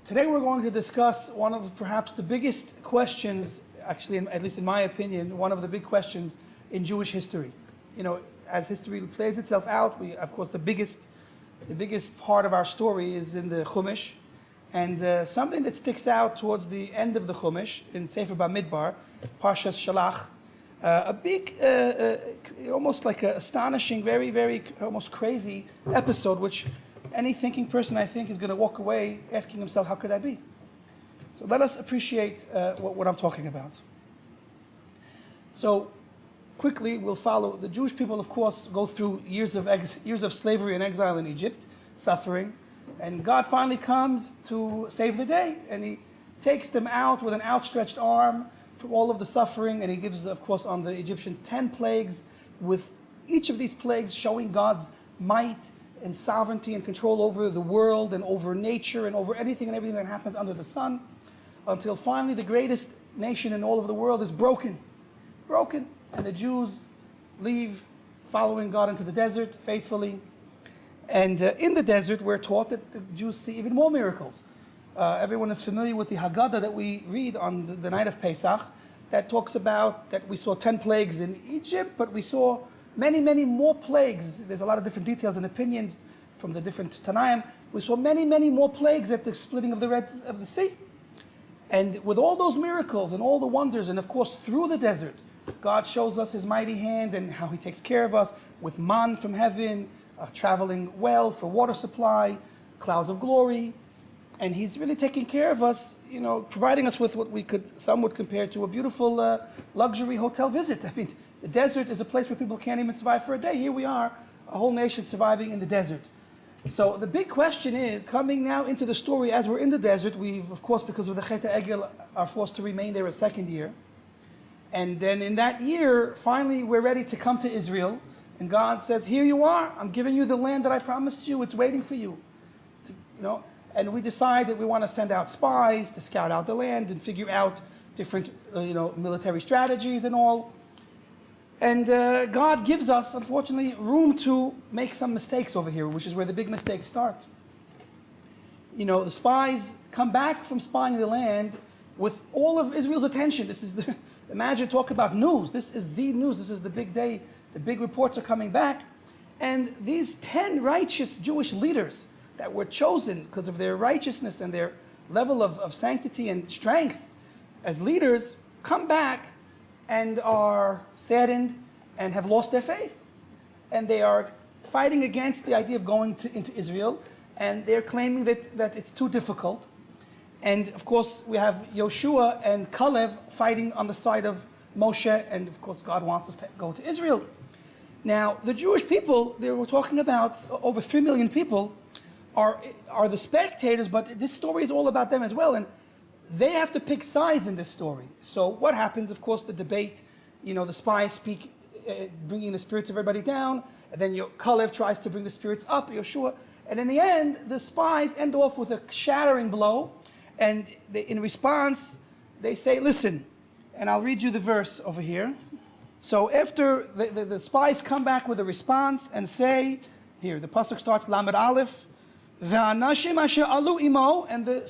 Today we're going to discuss one of perhaps the biggest questions, actually, at least in my opinion, one of the big questions in Jewish history. You know, as history plays itself out, of course, the biggest part of our story is in the Chumash, and something that sticks out towards the end of the Chumash in Sefer Bamidbar, Parshat Shelach, a big, almost like an astonishing, very, very, almost crazy episode, which any thinking person, I think, is going to walk away asking himself, how could that be? So let us appreciate what I'm talking about. So quickly, we'll follow. The Jewish people, of course, go through years of slavery and exile in Egypt, suffering, and God finally comes to save the day, and He takes them out with an outstretched arm from all of the suffering, and He gives, of course, on the Egyptians 10 plagues, with each of these plagues showing God's might and sovereignty and control over the world and over nature and over anything and everything that happens under the sun, until finally the greatest nation in all of the world is broken, and the Jews leave following God into the desert faithfully. And in the desert, we're taught that the Jews see even more miracles. Everyone is familiar with the Haggadah that we read on the night of Pesach, that talks about that we saw 10 plagues in Egypt, but we saw many, many more plagues. There's a lot of different details and opinions from the different Tanaim. We saw many, many more plagues at the splitting of the sea. And with all those miracles and all the wonders, and of course through the desert, God shows us His mighty hand and how He takes care of us with man from heaven, traveling well for water supply, clouds of glory. And He's really taking care of us, you know, providing us with what some would compare to a beautiful luxury hotel visit. I mean, the desert is a place where people can't even survive for a day. Here we are, a whole nation surviving in the desert. So the big question is, coming now into the story, as we're in the desert, we've, of course, because of the Chet HaEgel, are forced to remain there a second year. And then in that year, finally, we're ready to come to Israel. And God says, here you are. I'm giving you the land that I promised you. It's waiting for you. And we decide that we want to send out spies to scout out the land and figure out different, military strategies and all. And God gives us, unfortunately, room to make some mistakes over here, which is where the big mistakes start. You know, the spies come back from spying the land with all of Israel's attention. Imagine, talk about news. This is the news. This is the big day. The big reports are coming back. And these 10 righteous Jewish leaders that were chosen because of their righteousness and their level of sanctity and strength as leaders come back and are saddened and have lost their faith. And they are fighting against the idea of going into Israel, and they're claiming that it's too difficult. And of course, we have Yoshua and Kalev fighting on the side of Moshe, and of course, God wants us to go to Israel. Now, the Jewish people, they were talking about over 3 million people, are the spectators, but this story is all about them as well. And they have to pick sides in this story. So what happens, of course, the debate, the spies speak, bringing the spirits of everybody down, and then Kalev tries to bring the spirits up, Yoshua, and in the end, the spies end off with a shattering blow, and in response, they say, listen, and I'll read you the verse over here. So after the spies come back with a response and say, here, the pasuk starts, Lamed Aleph, V'anashim asher alu imo, and the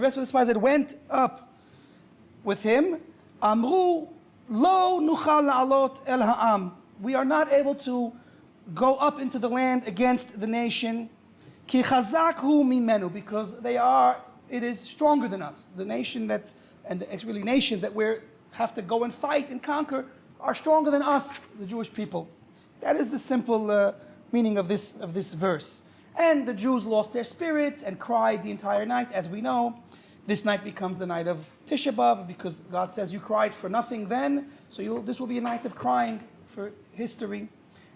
rest of the spies that went up with him, Amru lo nuchal la'alot el ha'am. We are not able to go up into the land against the nation, ki chazak hu mimenu, because it is stronger than us. The nation nations that we have to go and fight and conquer are stronger than us, the Jewish people. That is the simple meaning of this verse. And the Jews lost their spirits and cried the entire night, as we know. This night becomes the night of Tisha B'Av, because God says you cried for nothing then, so this will be a night of crying for history.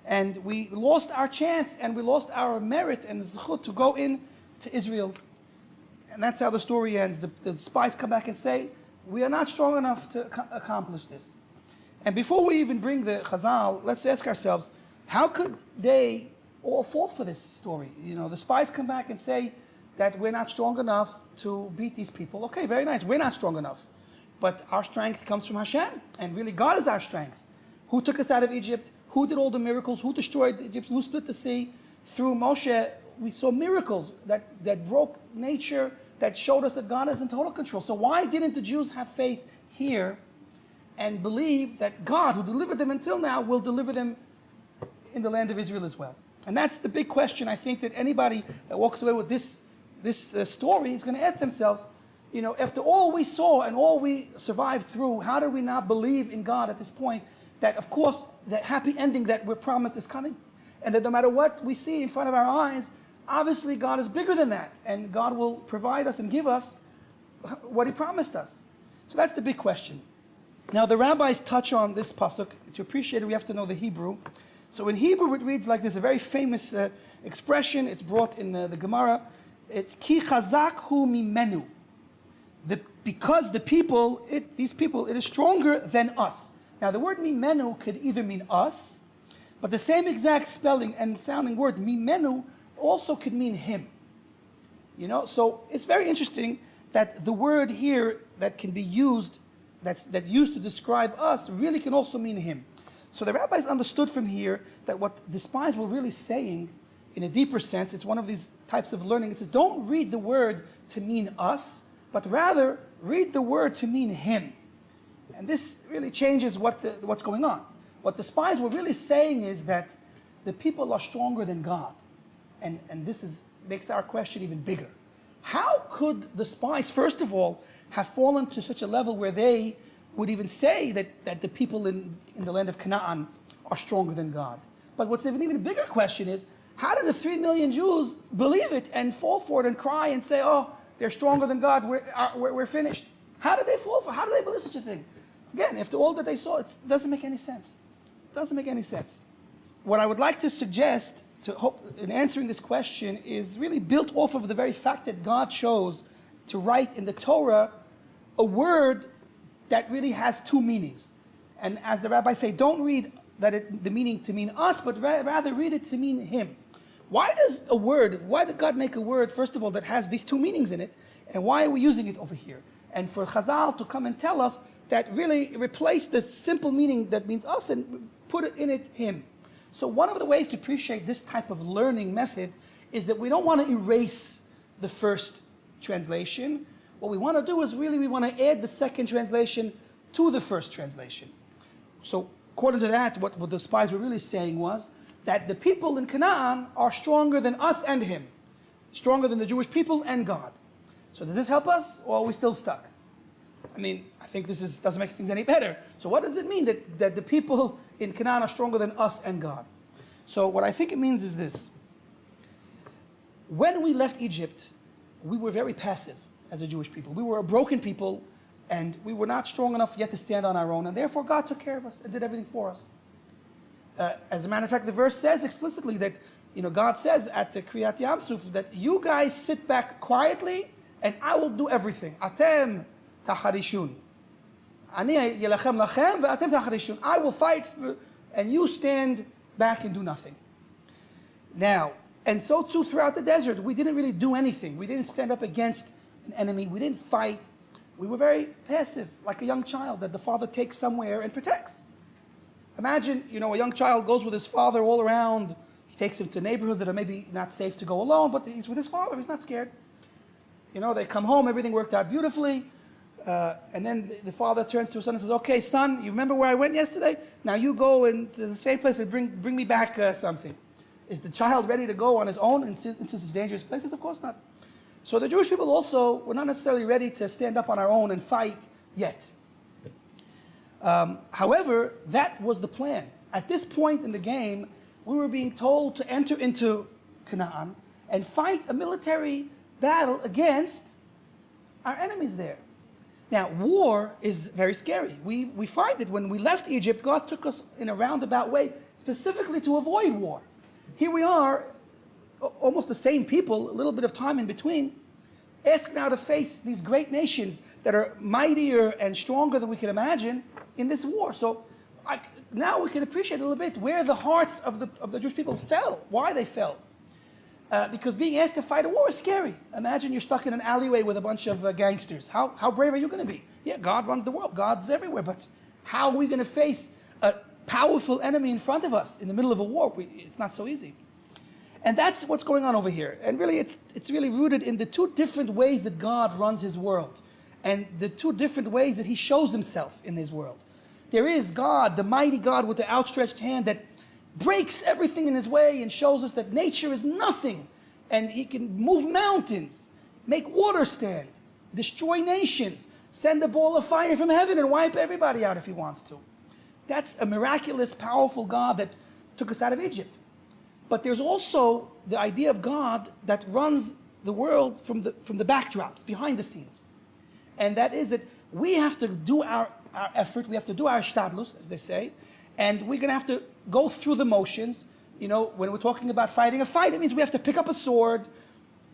And we lost our chance, and we lost our merit and zechut to go in to Israel. And that's how the story ends. The spies come back and say, we are not strong enough to accomplish this. And before we even bring the Chazal, let's ask ourselves, how could they all fall for this story? The spies come back and say that we're not strong enough to beat these people. Okay, very nice. We're not strong enough. But our strength comes from Hashem. And really, God is our strength. Who took us out of Egypt? Who did all the miracles? Who destroyed the Egyptians? Who split the sea? Through Moshe, we saw miracles that broke nature, that showed us that God is in total control. So why didn't the Jews have faith here and believe that God, who delivered them until now, will deliver them in the land of Israel as well? And that's the big question, I think, that anybody that walks away with this story is going to ask themselves, after all we saw and all we survived through, how do we not believe in God at this point? That, of course, that happy ending that we're promised is coming. And that no matter what we see in front of our eyes, obviously God is bigger than that. And God will provide us and give us what He promised us. So that's the big question. Now, the rabbis touch on this pasuk. To appreciate it, we have to know the Hebrew. So in Hebrew, it reads like this, a very famous expression. It's brought in the Gemara. It's ki chazak hu mimenu. Because the people, these people, it is stronger than us. Now, the word mimenu could either mean us, but the same exact spelling and sounding word, mimenu, also could mean him. So it's very interesting that the word here that can be used, that's used to describe us, really can also mean him. So the rabbis understood from here that what the spies were really saying, in a deeper sense, it's one of these types of learning. It says, don't read the word to mean us, but rather read the word to mean him. And this really changes what's going on. What the spies were really saying is that the people are stronger than God. And this makes our question even bigger. How could the spies, first of all, have fallen to such a level where they would even say that the people in the land of Canaan are stronger than God? But what's even a bigger question is, how did the 3 million Jews believe it and fall for it and cry and say, oh, they're stronger than God, we're finished? How did they fall for it? How did they believe such a thing? Again, after all that they saw, it doesn't make any sense. It doesn't make any sense. What I would like to suggest in answering this question is really built off of the very fact that God chose to write in the Torah a word that really has two meanings. And as the rabbis say, don't read the meaning to mean us, but rather read it to mean him. Why did God make a word, first of all, that has these two meanings in it? And why are we using it over here? And for Chazal to come and tell us that really replace the simple meaning that means us and put it in it him. So one of the ways to appreciate this type of learning method is that we don't want to erase the first translation. What we want to do is we want to add the second translation to the first translation. So according to that, what the spies were really saying was that the people in Canaan are stronger than us and him. Stronger than the Jewish people and God. So does this help us, or are we still stuck? I think this doesn't make things any better. So what does it mean that the people in Canaan are stronger than us and God? So what I think it means is this. When we left Egypt, we were very passive as a Jewish people. We were a broken people, and we were not strong enough yet to stand on our own, and therefore God took care of us and did everything for us. As a matter of fact, the verse says explicitly that, God says at the Kriyat Yamsuf that you guys sit back quietly and I will do everything. Atem taharishun. Ani yelachem lachem ve'atem taharishun. I will fight and you stand back and do nothing. Now, and so too throughout the desert, we didn't really do anything. We didn't stand up against an enemy. We didn't fight. We were very passive, like a young child that the father takes somewhere and protects. Imagine, a young child goes with his father all around. He takes him to neighborhoods that are maybe not safe to go alone, but he's with his father. He's not scared. They come home, everything worked out beautifully. And then the father turns to his son and says, okay, son, you remember where I went yesterday? Now you go into the same place and bring me back something. Is the child ready to go on his own into such dangerous places? Of course not. So the Jewish people also were not necessarily ready to stand up on our own and fight yet. However, that was the plan. At this point in the game, we were being told to enter into Canaan and fight a military battle against our enemies there. Now, war is very scary. We find that when we left Egypt, God took us in a roundabout way specifically to avoid war. Here we are, almost the same people, a little bit of time in between, asked now to face these great nations that are mightier and stronger than we can imagine in this war. So now we can appreciate a little bit where the hearts of the Jewish people fell, why they fell. Because being asked to fight a war is scary. Imagine you're stuck in an alleyway with a bunch of gangsters. How brave are you going to be? Yeah, God runs the world. God's everywhere. But how are we going to face a powerful enemy in front of us in the middle of a war? It's not so easy. And that's what's going on over here. And really, it's really rooted in the two different ways that God runs his world and the two different ways that he shows himself in his world. There is God, the mighty God with the outstretched hand that breaks everything in his way and shows us that nature is nothing. And he can move mountains, make water stand, destroy nations, send a ball of fire from heaven and wipe everybody out if he wants to. That's a miraculous, powerful God that took us out of Egypt. But there's also the idea of God that runs the world from the backdrops, behind the scenes. And that is that we have to do our effort, we have to do our shtadlus, as they say, and we're going to have to go through the motions. You know, when we're talking about fighting a fight, it means we have to pick up a sword,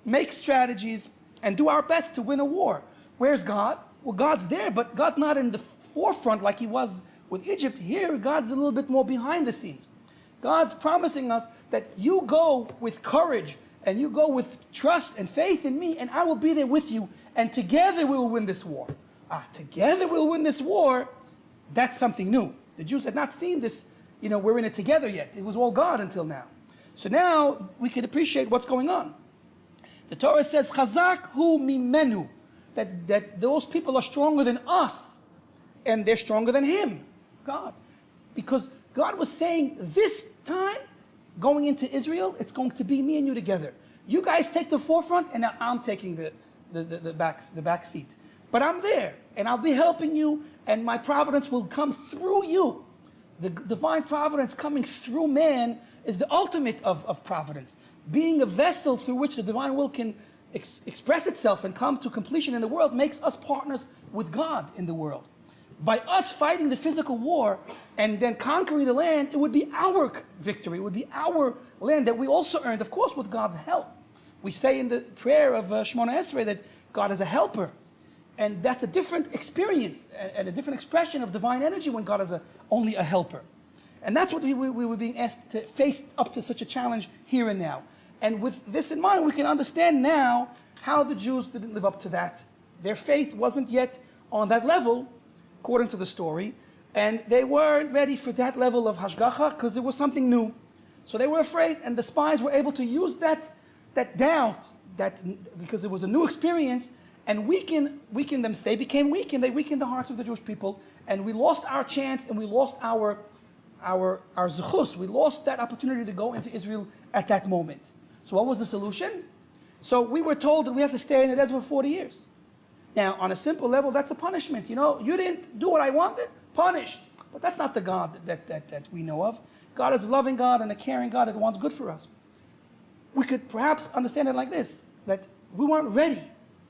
make strategies, and do our best to win a war. Where's God? Well, God's there, but God's not in the forefront like he was with Egypt. Here, God's a little bit more behind the scenes. God's promising us that you go with courage and you go with trust and faith in me, and I will be there with you, and together we will win this war. Together we'll win this war. That's something new. The Jews had not seen this, you know, we're in it together yet. It was all God until now. So now we can appreciate what's going on. The Torah says, Chazak hu mimenu, that those people are stronger than us, and they're stronger than him, God. Because God was saying, this time, going into Israel, it's going to be me and you together. You guys take the forefront, and now I'm taking the back seat. But I'm there, and I'll be helping you, and my providence will come through you. The divine providence coming through man is the ultimate of providence. Being a vessel through which the divine will can express itself and come to completion in the world makes us partners with God in the world. By us fighting the physical war and then conquering the land, it would be our victory. It would be our land that we also earned, of course, with God's help. We say in the prayer of Shemona Esrei that God is a helper. And that's a different experience and a different expression of divine energy when God is only a helper. And that's what we were being asked to face up to such a challenge here and now. And with this in mind, we can understand now how the Jews didn't live up to that. Their faith wasn't yet on that level, according to the story. And they weren't ready for that level of hashgacha because it was something new. So they were afraid, and the spies were able to use that doubt, because it was a new experience, and weaken them. They became weak, and they weakened the hearts of the Jewish people, and we lost our chance, and we lost our zechus. We lost that opportunity to go into Israel at that moment. So what was the solution? So we were told that we have to stay in the desert for 40 years. Now, on a simple level, that's a punishment. You know, you didn't do what I wanted, punished. But that's not the God that we know of. God is a loving God and a caring God that wants good for us. We could perhaps understand it like this, that we weren't ready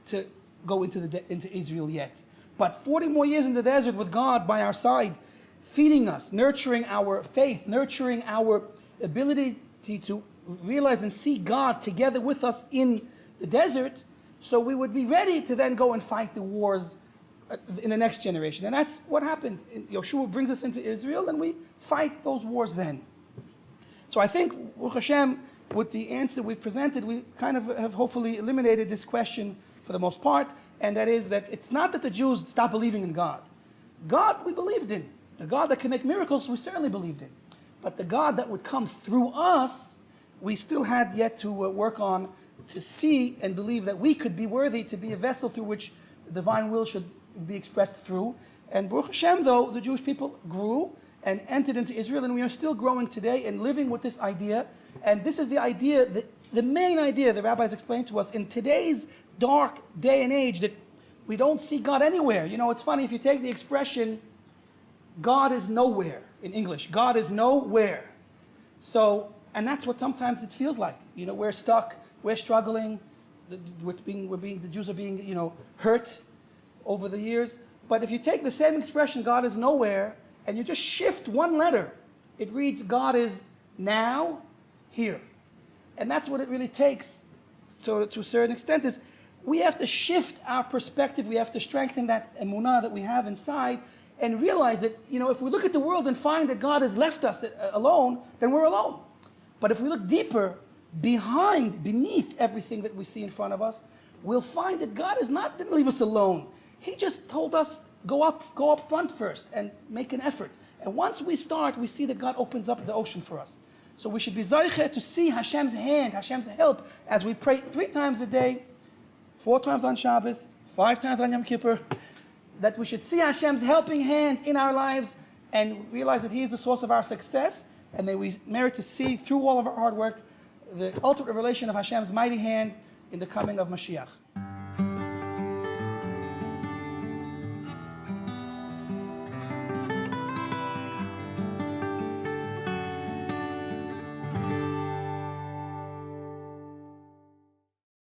to go into Israel yet. But 40 more years in the desert with God by our side, feeding us, nurturing our faith, nurturing our ability to realize and see God together with us in the desert, so we would be ready to then go and fight the wars in the next generation. And that's what happened. Yeshua brings us into Israel, and we fight those wars then. So I think, Baruch Hashem, with the answer we've presented, we kind of have hopefully eliminated this question for the most part, and that is that it's not that the Jews stopped believing in God. God we believed in. The God that can make miracles, we certainly believed in. But the God that would come through us, we still had yet to work on, to see and believe that we could be worthy to be a vessel through which the divine will should be expressed through. And Baruch Hashem, though, the Jewish people grew and entered into Israel, and we are still growing today and living with this idea. And this is the idea, the main idea the rabbis explained to us in today's dark day and age, that we don't see God anywhere. You know, it's funny, if you take the expression, God is nowhere, in English, God is nowhere. So, and that's what sometimes it feels like. You know, we're stuck, we're struggling, the Jews are being, you know, hurt over the years. But if you take the same expression, God is nowhere, and you just shift one letter, it reads, God is now here. And that's what it really takes. So to a certain extent is, we have to shift our perspective, we have to strengthen that emunah that we have inside, and realize that, you know, if we look at the world and find that God has left us alone, then we're alone. But if we look deeper, beneath everything that we see in front of us, we'll find that God didn't leave us alone. He just told us, go up front first and make an effort. And once we start, we see that God opens up the ocean for us. So we should be zayche to see Hashem's hand, Hashem's help, as we pray 3 times a day, 4 times on Shabbos, 5 times on Yom Kippur, that we should see Hashem's helping hand in our lives and realize that He is the source of our success, and that we merit to see through all of our hard work the ultimate revelation of Hashem's mighty hand in the coming of Mashiach.